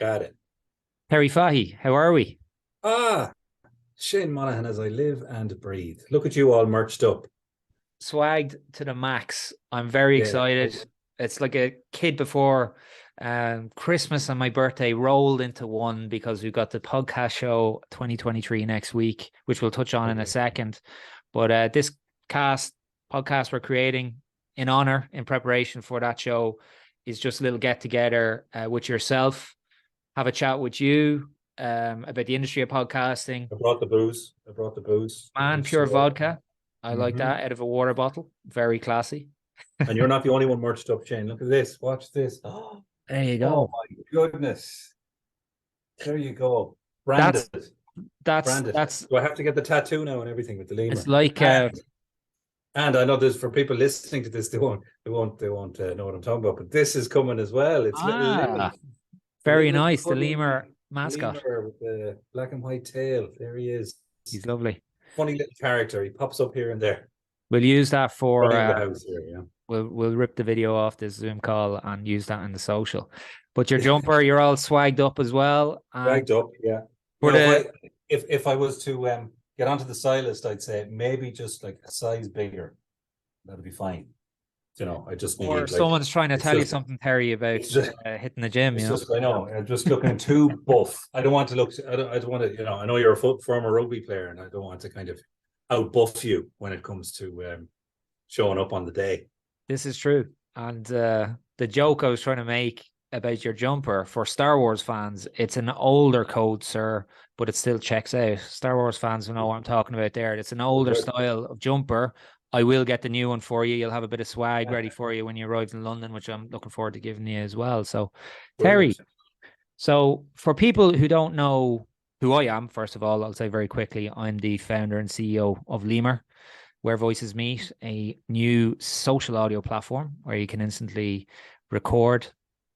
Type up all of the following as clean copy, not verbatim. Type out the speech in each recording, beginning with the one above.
Got it. Terry Fahy, how are we? Ah, Shane Monahan as I live and breathe. Look at you all merched up. Swagged to the max. I'm very Yeah. excited. It's like a kid before Christmas and my birthday rolled into one because we've got the podcast show 2023 next week, which we'll touch on in a Okay. second. But this cast podcast we're creating in preparation for that show is just a little get together with yourself, have a chat with you about the industry of podcasting. I brought the booze. I brought the booze. Man, Which, pure vodka. I like mhm. that out of a water bottle. Very classy. And you're not the only one merched up, Shane. Look at this. Watch this. There you Oh go. my goodness. There you go. That's Branded. that's Branded. that's Do I have to get the tattoo now and everything with the it's lemur? like And I know there's for people listening to this, they won't know what I'm talking about. But this is coming as well. It's little lemur. ah The very little nice. The lemur cuddly mascot. lemur with the black and white tail. There he is. He's lovely. Funny little character. He pops up here and there. We'll use that for Running the house here, yeah. we'll rip the video off this Zoom call and use that in the social. But your jumper, you're all swagged up as well. And Dragged up, yeah. for the If I was to get onto the stylist, I'd say maybe just like a size bigger. That'd be fine. I just or need someone's trying to it's tell you just something, Terry, about it's just hitting the gym, it's just I know I'm just looking too buff. I don't want to look. I don't want to. I know you're a former rugby player, and I don't want to kind of out buff you when it comes to showing up on the day. This is true. And the joke I was trying to make about your jumper for Star Wars fans, it's an older code, sir, but it still checks out. Star Wars fans will know what I'm talking about there. It's an older style of jumper. I will get the new one for you. You'll have a bit of swag ready for you when you arrive in London, which I'm looking forward to giving you as well. So, Terry, Brilliant. so for people who don't know who I am, first of all, I'll say very quickly, I'm the founder and CEO of Limor, Where Voices Meet, a new social audio platform where you can instantly record,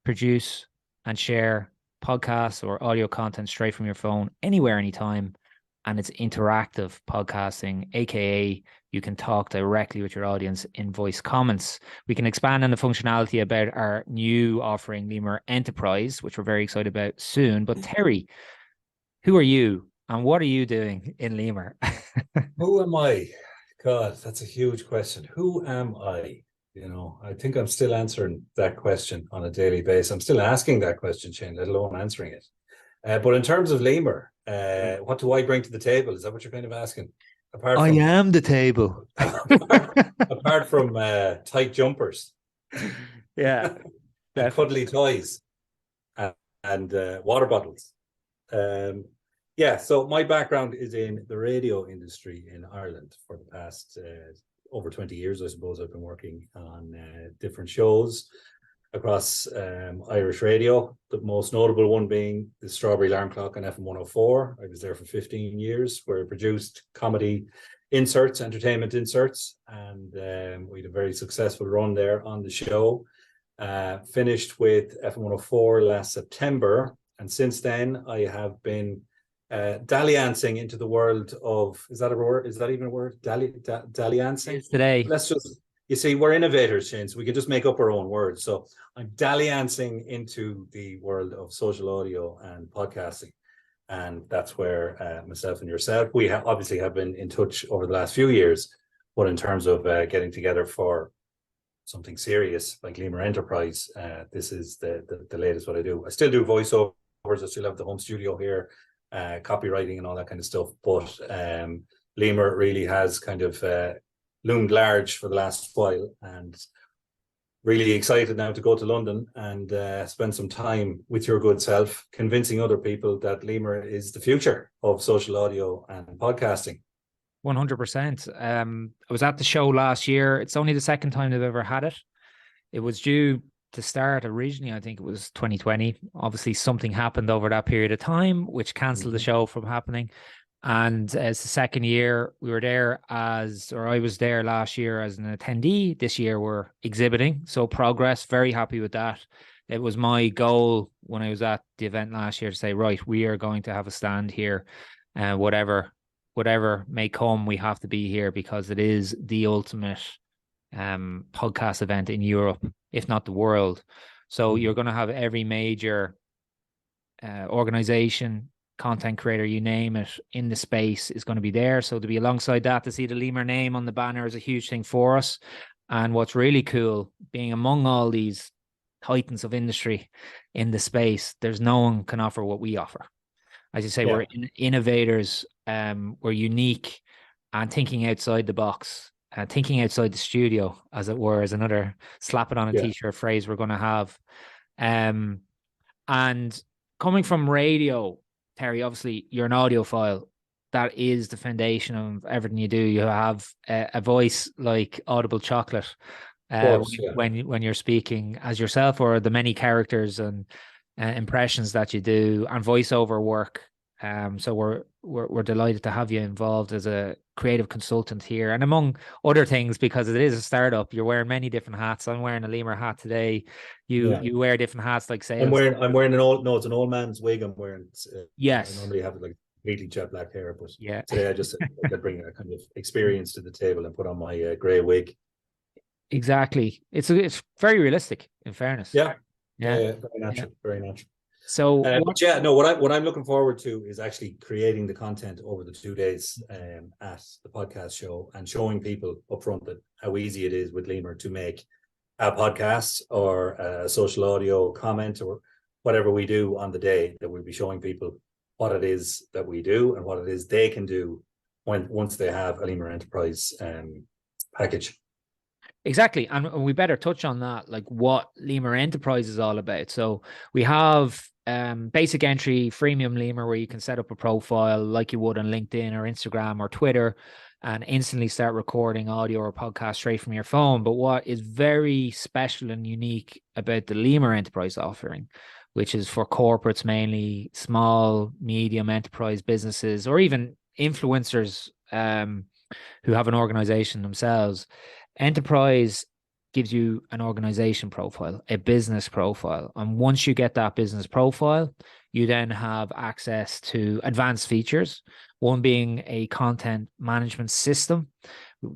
produce, and share podcasts or audio content straight from your phone anywhere, anytime. And it's interactive podcasting, aka you can talk directly with your audience in voice comments. We can expand on the functionality about our new offering, Limor Enterprise, which we're very excited about soon. But Terry, who are you and what are you doing in Limor? Who am I? God, that's a huge question. Who am I? I think I'm still answering that question on a daily basis. I'm still asking that question, Shane, let alone answering it. But in terms of Lemur, what do I bring to the table? Is that what you're kind of asking? I am the table. apart from tight jumpers, yeah, and cuddly toys, and water bottles. So my background is in the radio industry in Ireland for the past over 20 years, I suppose. I've been working on different shows across Irish radio, the most notable one being the Strawberry Alarm Clock on FM 104. I was there for 15 years, where I produced comedy inserts, entertainment inserts, and we had a very successful run there on the show. Finished with FM 104 last September, and since then I have been dalliancing into the world of, is that a word? Is that even a word? Dalliancing? Today. Let's just, you see, we're innovators, Shane, so we can just make up our own words. So I'm dalliancing into the world of social audio and podcasting. And that's where myself and yourself, we obviously have been in touch over the last few years, but in terms of getting together for something serious like Limor Enterprise, this is the latest what I do. I still do voiceovers, I still have the home studio here, copywriting and all that kind of stuff, but Limor really has kind of loomed large for the last while, and really excited now to go to London and spend some time with your good self convincing other people that Limor is the future of social audio and podcasting. 100%. I was at the show last year. It's only the second time they've ever had it. It was due to start originally, I think it was 2020. Obviously, something happened over that period of time, which cancelled the show from happening. And as the second year, we were there I was there last year as an attendee. This year we're exhibiting. So progress, very happy with that. It was my goal when I was at the event last year to say, right, we are going to have a stand here, and whatever may come, we have to be here because it is the ultimate podcast event in Europe, if not the world. So you're going to have every major organization, content creator, you name it, in the space is going to be there. So to be alongside that, to see the Limor name on the banner is a huge thing for us. And what's really cool, being among all these titans of industry in the space, there's no one can offer what we offer. As you say, we're innovators, we're unique, and thinking outside the box, thinking outside the studio, as it were, is another slap it on a t-shirt phrase we're going to have. And coming from radio, Terry, obviously you're an audiophile. That is the foundation of everything you do. You have a voice like Audible Chocolate when you're speaking as yourself, or the many characters and impressions that you do, and voiceover work. So we're delighted to have you involved as a creative consultant here, and among other things, because it is a startup. You're wearing many different hats. I'm wearing a Lemur hat today. You wear different hats like sales. I'm wearing it's an old man's wig. I'm wearing. Yes. I normally have like completely jet black hair, but yeah, today I just could bring a kind of experience to the table and put on my grey wig. Exactly. It's very realistic, in fairness. Yeah. Very natural. Very natural. So what I'm looking forward to is actually creating the content over the 2 days at the podcast show, and showing people upfront that how easy it is with Lemur to make a podcast or a social audio comment or whatever we do on the day. That we'll be showing people what it is that we do and what it is they can do once they have a Limor Enterprise package. Exactly. And we better touch on that, like what Limor Enterprise is all about. So we have basic entry, freemium Lemur, where you can set up a profile like you would on LinkedIn or Instagram or Twitter, and instantly start recording audio or podcast straight from your phone. But what is very special and unique about the Lemur Enterprise offering, which is for corporates, mainly small, medium enterprise businesses, or even influencers who have an organization themselves. Enterprise gives you an organization profile, a business profile. And once you get that business profile, you then have access to advanced features, one being a content management system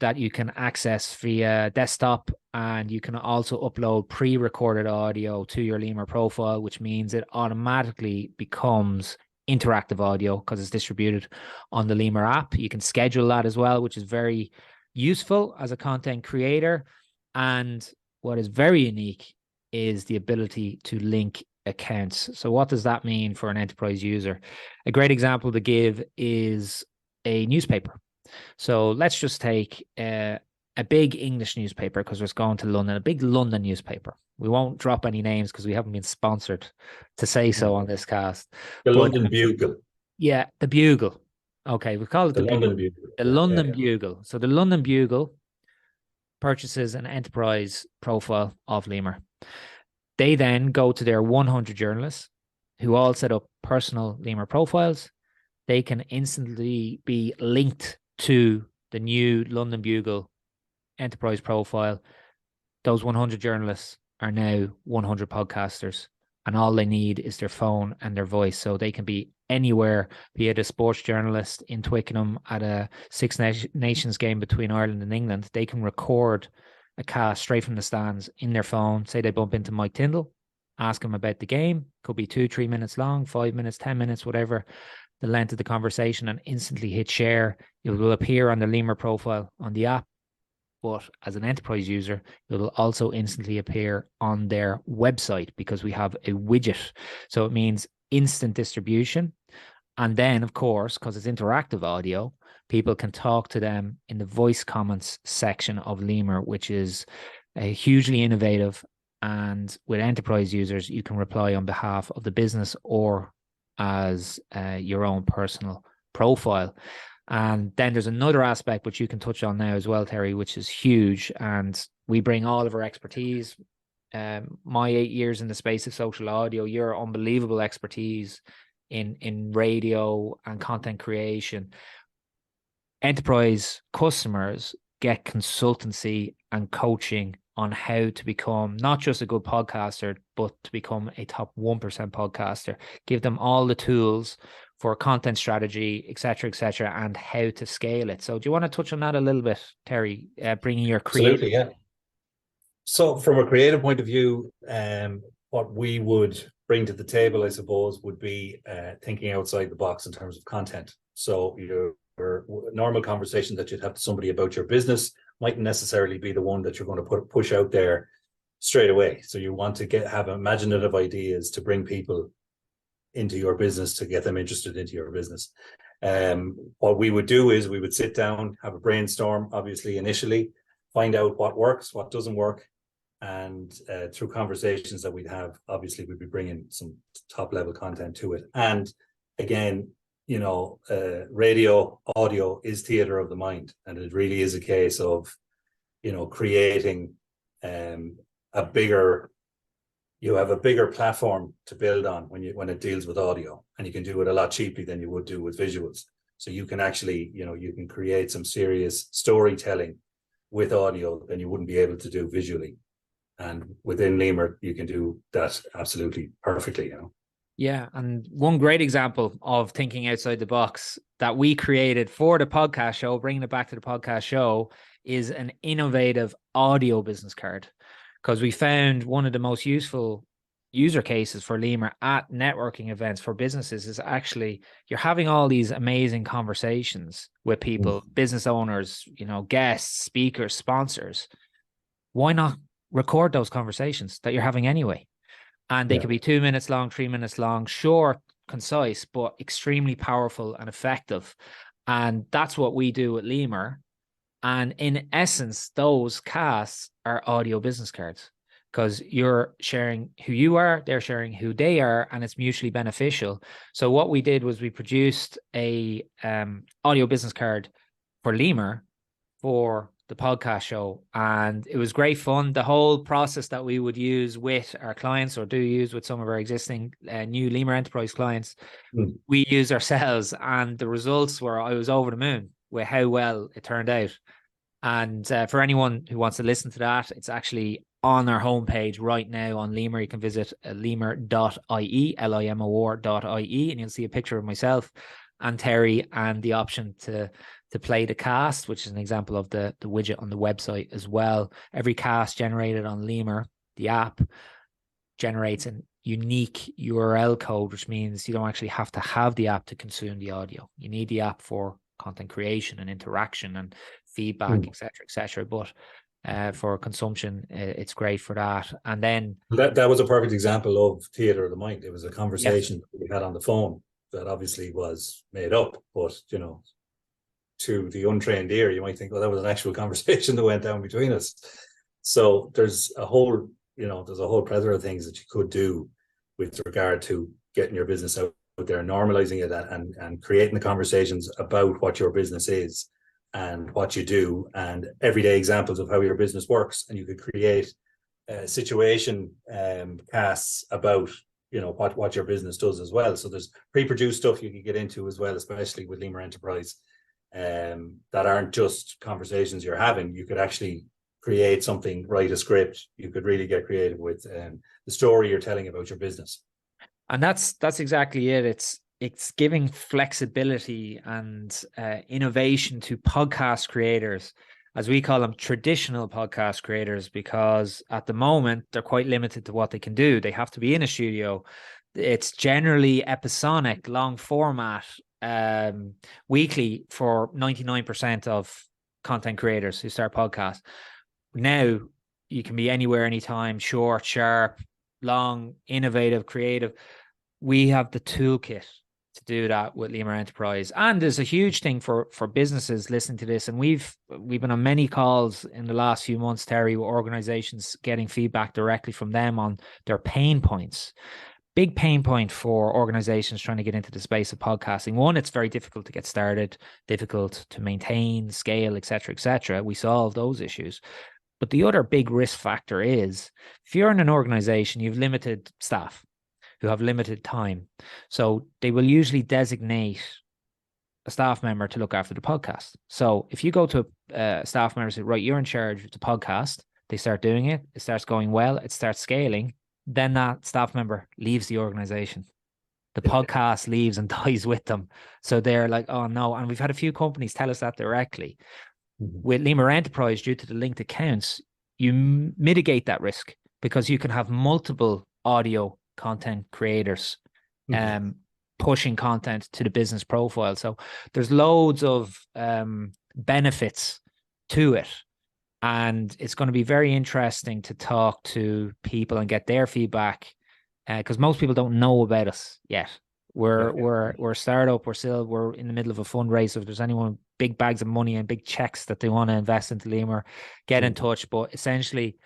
that you can access via desktop, and you can also upload pre-recorded audio to your Lemur profile, which means it automatically becomes interactive audio because it's distributed on the Lemur app. You can schedule that as well, which is very useful as a content creator. And what is very unique is the ability to link accounts. So what does that mean for an enterprise user? A great example to give is a newspaper. So let's just take a big English newspaper, because we're going to London, a big London newspaper. We won't drop any names because we haven't been sponsored to say so on this cast. London Bugle. Yeah, the Bugle. Okay, we call it the London Bugle. The London Bugle. So the London Bugle purchases an enterprise profile of Lemur. They then go to their 100 journalists who all set up personal Lemur profiles. They can instantly be linked to the new London Bugle enterprise profile. Those 100 journalists are now 100 podcasters, and all they need is their phone and their voice. So they can be anywhere, be it a sports journalist in Twickenham at a Six Nations game between Ireland and England. They can record a cast straight from the stands in their phone. Say they bump into Mike Tyndall, ask him about the game. Could be 2-3 minutes long, 5 minutes, 10 minutes, whatever the length of the conversation, and instantly hit share. It will appear on the Lemur profile on the app. But as an enterprise user, it will also instantly appear on their website, because we have a widget. So it means instant distribution. And then, of course, because it's interactive audio, people can talk to them in the voice comments section of Lemur, which is hugely innovative. And with enterprise users, you can reply on behalf of the business or as your own personal profile. And then there's another aspect which you can touch on now as well, Terry, which is huge. And we bring all of our expertise. My 8 years in the space of social audio, your unbelievable expertise in radio and content creation. Enterprise customers get consultancy and coaching on how to become not just a good podcaster, but to become a top 1% podcaster. Give them all the tools for content strategy, et cetera, and how to scale it. So do you want to touch on that a little bit, Terry, bringing your creative? Absolutely, yeah. So from a creative point of view, what we would bring to the table, I suppose, would be thinking outside the box in terms of content. So your normal conversation that you'd have to somebody about your business mightn't necessarily be the one that you're going to push out there straight away. So you want to have imaginative ideas to bring people into your business, to get them interested into your business. What we would do is we would sit down, have a brainstorm, obviously initially, find out what works, what doesn't work. And through conversations that we'd have, obviously we'd be bringing some top level content to it. And again, you know, radio, audio is theater of the mind. And it really is a case of, you know, creating you have a bigger platform to build on when it deals with audio, and you can do it a lot cheaply than you would do with visuals. So you can actually, you know, you can create some serious storytelling with audio than you wouldn't be able to do visually. And within Limor, you can do that absolutely perfectly, you know. Yeah. And one great example of thinking outside the box that we created for the podcast show, bringing it back to the podcast show, is an innovative audio business card. Because we found one of the most useful user cases for Limor at networking events for businesses is actually you're having all these amazing conversations with people, business owners, you know, guests, speakers, sponsors. Why not record those conversations that you're having anyway? And they could be 2 minutes long, 3 minutes long, short, concise, but extremely powerful and effective. And that's what we do at Limor. And in essence, those casts are audio business cards, because you're sharing who you are, they're sharing who they are, and it's mutually beneficial. So what we did was we produced a audio business card for Limor for the podcast show, and it was great fun. The whole process that we would use with our clients, or do use with some of our existing new Limor Enterprise clients, we use ourselves, and the results were, I was over the moon with how well it turned out. And for anyone who wants to listen to that, it's actually on our homepage right now on Limor. You can visit limor.ie, limor.ie, and you'll see a picture of myself and Terry, and the option to play the cast, which is an example of the widget on the website as well. Every cast generated on Limor, the app, generates an unique URL code, which means you don't actually have to have the app to consume the audio. You need the app for content creation and interaction and feedback, etc. But for consumption, it's great for that. And then that was a perfect example of theater of the mind. It was a conversation that we had on the phone that obviously was made up, but you know, to the untrained ear, you might think, well, that was an actual conversation that went down between us. So there's a whole plethora of things that you could do with regard to getting your business out there, normalizing it, and creating the conversations about what your business is and what you do, and everyday examples of how your business works. And you could create situation casts about, you know, what your business does as well. So there's pre-produced stuff you can get into as well, especially with Limor Enterprise, that aren't just conversations you're having. You could actually create something, write a script. You could really get creative with the story you're telling about your business. And that's exactly it. It's giving flexibility and innovation to podcast creators, as we call them, traditional podcast creators, because at the moment they're quite limited to what they can do. They have to be in a studio. It's generally episodic, long format, weekly for 99% of content creators who start podcasts. Now you can be anywhere, anytime, short, sharp, long, innovative, creative. We have the toolkit to do that with Limor Enterprise. And there's a huge thing for businesses listening to this. And we've been on many calls in the last few months, Terry, with organizations, getting feedback directly from them on their pain points. Big pain point for organizations trying to get into the space of podcasting. One, it's very difficult to get started, difficult to maintain, scale, etc., etc. We solve those issues. But the other big risk factor is, if you're in an organization, you've limited staff who have limited time. So they will usually designate a staff member to look after the podcast. So if you go to a staff member and say, right, you're in charge of the podcast, they start doing it, it starts going well, it starts scaling, then that staff member leaves the organization. The podcast leaves and dies with them. So they're like, oh no. And we've had a few companies tell us that directly. With Limor Enterprise, due to the linked accounts, you mitigate that risk, because you can have multiple audio content creators, Mhm. pushing content to the business profile. So there's loads of benefits to it. And it's going to be very interesting to talk to people and get their feedback, because most people don't know about us yet. We're a startup. We're in the middle of a fundraise. So if there's anyone with big bags of money and big checks that they want to invest into Lemur, get in touch. But essentially,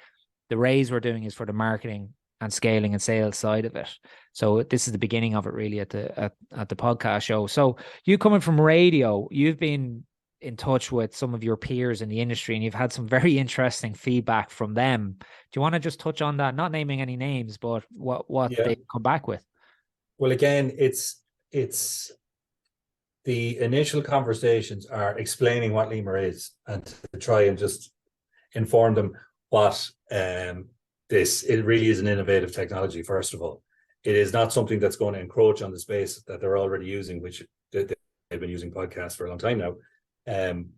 the raise we're doing is for the marketing and scaling and sales side of it. So this is the beginning of it, really, at the podcast show. So you coming from radio, you've been in touch with some of your peers in the industry, and you've had some very interesting feedback from them. Do you want to just touch on that? Not naming any names, but what Yeah. they come back with. Well, again, it's the initial conversations are explaining what Lemur is and to try and just inform them what it really is an innovative technology. First of all, it is not something that's going to encroach on the space that they're already using, which they've been using podcasts for a long time now.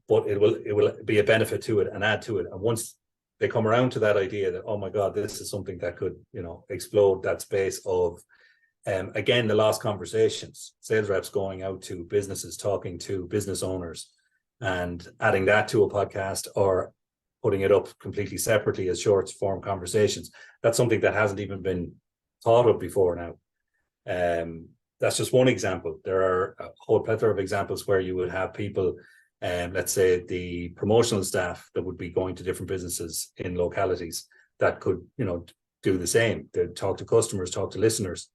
But it will be a benefit to it and add to it. And once they come around to that idea that, oh my God, this is something that could, explode that space of, again, the lost conversations, sales reps going out to businesses, talking to business owners, and adding that to a podcast or putting it up completely separately as short form conversations. That's something that hasn't even been thought of before now. That's just one example. There are a whole plethora of examples where you would have people, let's say the promotional staff that would be going to different businesses in localities that could, do the same. They'd talk to customers, talk to listeners,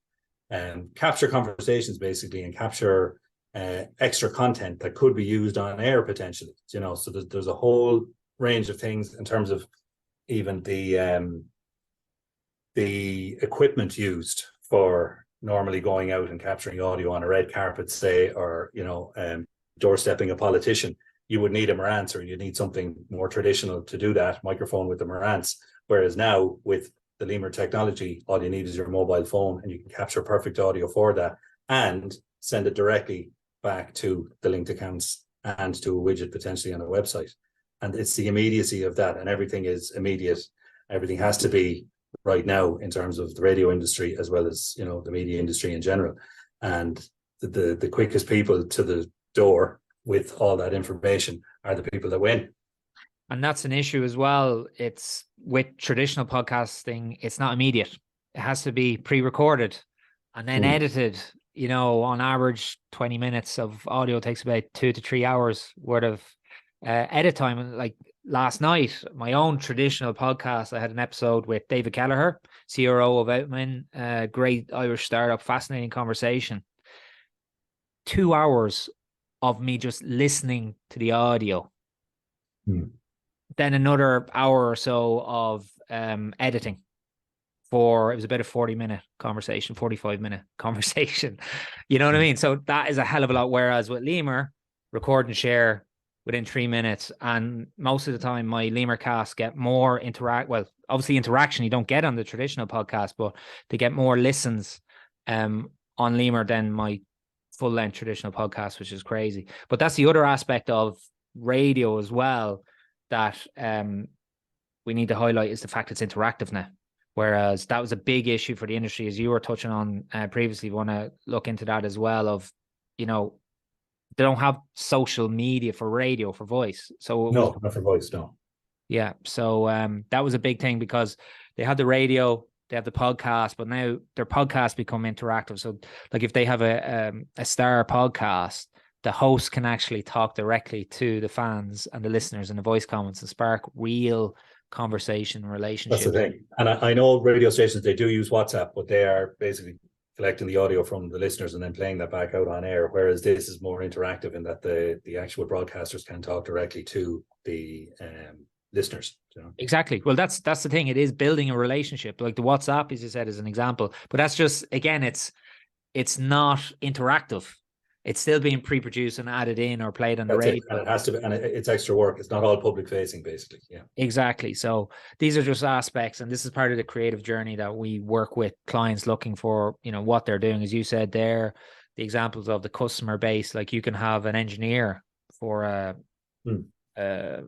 and capture conversations basically, and capture extra content that could be used on air potentially. So there's a whole range of things in terms of even the equipment used for normally going out and capturing audio on a red carpet, say, or doorstepping a politician. You would need a Marantz, or you'd need something more traditional to do that, microphone with the Marantz. Whereas now with the Lemur technology, all you need is your mobile phone, and you can capture perfect audio for that and send it directly back to the linked accounts and to a widget potentially on a website. And it's the immediacy of that, and everything is immediate. Everything has to be right now in terms of the radio industry as well as the media industry in general. And the quickest people to the door with all that information are the people that win. And that's an issue as well. It's with traditional podcasting, it's not immediate. It has to be pre-recorded and then edited. On average, 20 minutes of audio takes about 2 to 3 hours worth of edit time. And like last night, my own traditional podcast, I had an episode with David Kelleher, CRO of Outman, great Irish startup, fascinating conversation. 2 hours of me just listening to the audio. Then another hour or so of editing. It was about a 40-minute conversation, 45-minute conversation. You know what I mean? So that is a hell of a lot. Whereas with Lemur, record and share within 3 minutes. And most of the time, my Lemur casts get more obviously interaction you don't get on the traditional podcast, but they get more listens on Lemur than my full-length traditional podcast, which is crazy. But that's the other aspect of radio as well that we need to highlight, is the fact it's interactive now. Whereas that was a big issue for the industry, as you were touching on previously. We want to look into that as well of, they don't have social media for radio, for voice. So not for voice, no. Yeah. So that was a big thing, because they had the radio, they have the podcast, but now their podcasts become interactive. So like if they have a star podcast, the host can actually talk directly to the fans and the listeners in the voice comments and spark real conversation relationships. That's the thing. And I know radio stations, they do use WhatsApp, but they are basically collecting the audio from the listeners and then playing that back out on air. Whereas this is more interactive in that the actual broadcasters can talk directly to the listeners. Exactly. Well, that's the thing. It is building a relationship. Like the WhatsApp, as you said, is an example. But that's just, again, it's not interactive. It's still being pre-produced and added in or played on the radio. And it has to be, and it's extra work. It's not all public facing, basically. Yeah. Exactly. So these are just aspects, and this is part of the creative journey that we work with clients looking for, what they're doing. As you said there, the examples of the customer base, like you can have an engineer for a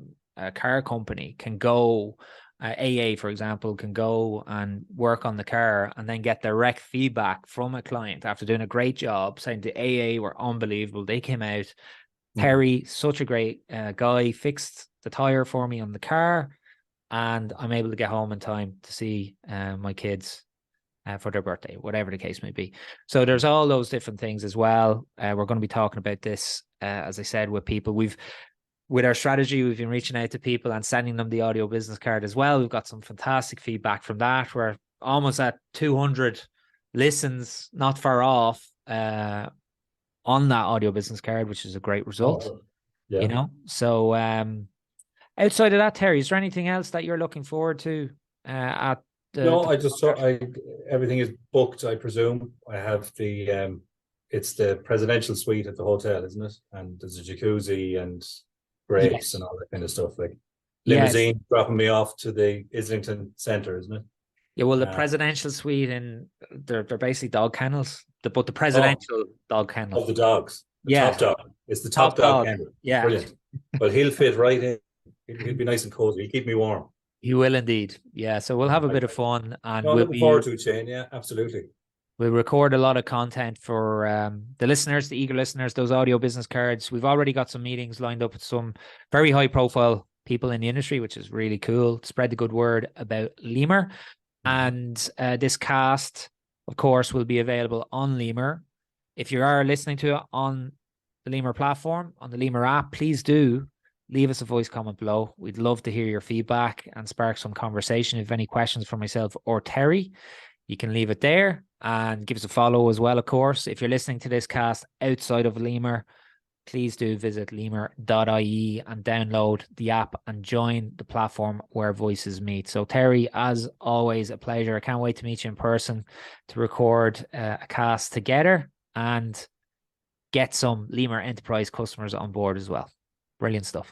car company can go AA, for example, can go and work on the car and then get direct feedback from a client after doing a great job, saying the AA were unbelievable. They came out. Terry, such a great guy, fixed the tire for me on the car, and I'm able to get home in time to see my kids for their birthday, whatever the case may be. So there's all those different things as well. We're going to be talking about this, as I said, with people. With our strategy, we've been reaching out to people and sending them the audio business card as well. We've got some fantastic feedback from that. We're almost at 200 listens, not far off, on that audio business card, which is a great result. Yeah. You know, so outside of that, Terry, is there anything else that you're looking forward to at No, I just saw everything is booked, I presume. I have the it's the presidential suite at the hotel, isn't it? And there's a jacuzzi and grapes and all that kind of stuff. Like limousine dropping me off to the Islington Centre, isn't it? Yeah, well, the presidential suite, and they're basically dog kennels, but the presidential dog kennel of the dogs. The top dog. It's the top dog kennel. Yeah. Brilliant. But he'll fit right in. He'll be nice and cozy. He'll keep me warm. He will indeed. Yeah. So we'll have a bit of fun, and we'll looking forward to it, Shane. Yeah, absolutely. We'll record a lot of content for the listeners, the eager listeners, those audio business cards. We've already got some meetings lined up with some very high profile people in the industry, which is really cool. Spread the good word about Limor. And this cast, of course, will be available on Limor. If you are listening to it on the Limor platform, on the Limor app, please do leave us a voice comment below. We'd love to hear your feedback and spark some conversation. If you have any questions for myself or Terry, you can leave it there and give us a follow as well, of course. If you're listening to this cast outside of Limor, please do visit limor.ie and download the app and join the platform where voices meet. So Terry, as always, a pleasure. I can't wait to meet you in person to record a cast together and get some Limor Enterprise customers on board as well. Brilliant stuff.